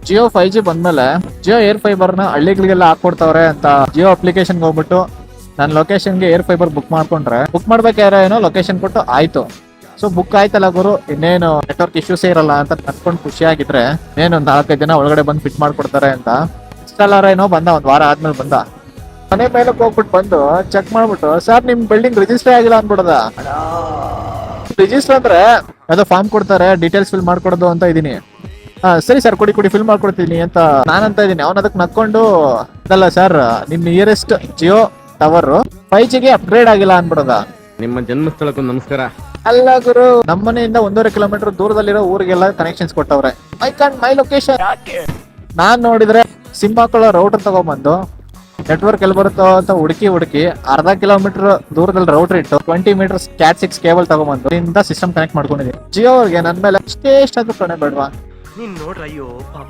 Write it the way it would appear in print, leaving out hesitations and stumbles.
Jio 5G ಬಂದ್ಮೇಲೆ Jio air fibre ನ ಹಳ್ಳಿಗಳಿಗೆಲ್ಲ ಹಾಕೊಡ್ತಾವ್ರೆ ಅಂತ ಜಿಯೋ ಅಪ್ಲಿಕೇಶನ್ ಹೋಗ್ಬಿಟ್ಟು ನಾನು ಲೊಕೇಶನ್ಗೆ ಏರ್ ಫೈಬರ್ ಬುಕ್ ಮಾಡ್ಕೊಂಡ್ರೆ ಬುಕ್ ಮಾಡ್ಬೇಕಾದ್ರೆ ಏನೋ ಲೊಕೇಶನ್ ಕೊಟ್ಟು ಆಯ್ತು. ಸೊ ಬುಕ್ ಆಯ್ತಲ್ಲ ಗುರು, ಇನ್ನೇನು ನೆಟ್ವರ್ಕ್ ಇಶ್ಯೂಸ್ ಇರಲ್ಲ ಅಂತ ಅನ್ಕೊಂಡು ಖುಷಿಯಾಗಿದ್ರೆ ಏನು ಒಂದ್ 4-5 ದಿನ ಒಳಗಡೆ ಬಂದು ಫಿಟ್ ಮಾಡ್ಕೊಡ್ತಾರೆ ಅಂತ ಇನ್ಸ್ಟಾಲರ್ ಏನೋ ಬಂದ, ಒಂದ್ ವಾರ ಆದ್ಮೇಲೆ ಬಂದ. ಮನೆ ಮೇಲೆ ಹೋಗ್ಬಿಟ್ಟು ಬಂದು ಚೆಕ್ ಮಾಡ್ಬಿಟ್ಟು ಸರ್ ನಿಮ್ ಬಿಲ್ಡಿಂಗ್ ರಿಜಿಸ್ಟರ್ ಆಗಿಲ್ಲ ಅನ್ಬಿಡದ. ರಿಜಿಸ್ಟರ್ ಅಂದ್ರೆ ಯಾವುದೋ ಫಾರ್ಮ್ ಕೊಡ್ತಾರೆ, ಡೀಟೇಲ್ಸ್ ಫಿಲ್ ಮಾಡ್ಕೊಡೋದು ಅಂತ ಇದೀನಿ. ಸರಿ ಸರ್ ಕೊಡಿ ಫಿಲ್ ಮಾಡ್ಕೊಡ್ತೀನಿ ಅಂತ ನಾನಂತ ಇದೀನಿ. ಅವನ ಅದಕ್ಕೆ ನಕ್ಕೊಂಡು ಅದಲ್ಲ ಸರ್ ನಿಮ್ ನಿಯರೆಸ್ಟ್ ಜಿಯೋ ಟವರ್ 5Gಗೆ ಅಪ್ಗ್ರೇಡ್ ಆಗಿಲ್ಲ ಅನ್ಬಿಡದ. ನಿಮ್ಮ ಜನ್ಮಸ್ಥಳಕ್ಕೂ ನಮಸ್ಕಾರ. ಅಲ್ಲ ಗುರು, ನಮ್ಮನೆಯಿಂದ 1.5 ಕಿಲೋಮೀಟರ್ ದೂರದಲ್ಲಿರೋ ಊರಿಗೆಲ್ಲ ಕನೆಕ್ಷನ್ಸ್ ಕೊಟ್ಟವ್ರೆ. ಮೈ ಲೊಕೇಶನ್ ನಾನ್ ನೋಡಿದ್ರೆ ಸಿಮ್ ಹಾಕೊಳ್ಳೋ ರೌಟರ್ ತಗೊಂಡ್ಬಂದು ನೆಟ್ವರ್ಕ್ ಎಲ್ಲಿ ಬರುತ್ತೋ ಅಂತ ಹುಡುಕಿ ಅರ್ಧ ಕಿಲೋಮೀಟರ್ ದೂರದಲ್ಲಿ ರೌಟರ್ ಇಟ್ಟು 20 ಮೀಟರ್ಸ್ ಕ್ಯಾಟ್ 6 ಕೇಬಲ್ ತಗೊಂಡ್ಬಂದು ಇಂದ ಸಿಸ್ಟಮ್ ಕನೆಕ್ಟ್ ಮಾಡ್ಕೊಂಡಿದ್ದೀನಿ. ಜಿಯೋ ಅವ್ರಿಗೆ ನನ್ ಮೇಲೆ ಎಷ್ಟಾದ್ರೂ ಕಣೆ ಬೇಡವಾ? ನೀನ್ ನೋಡ್ರಯ್ಯೋ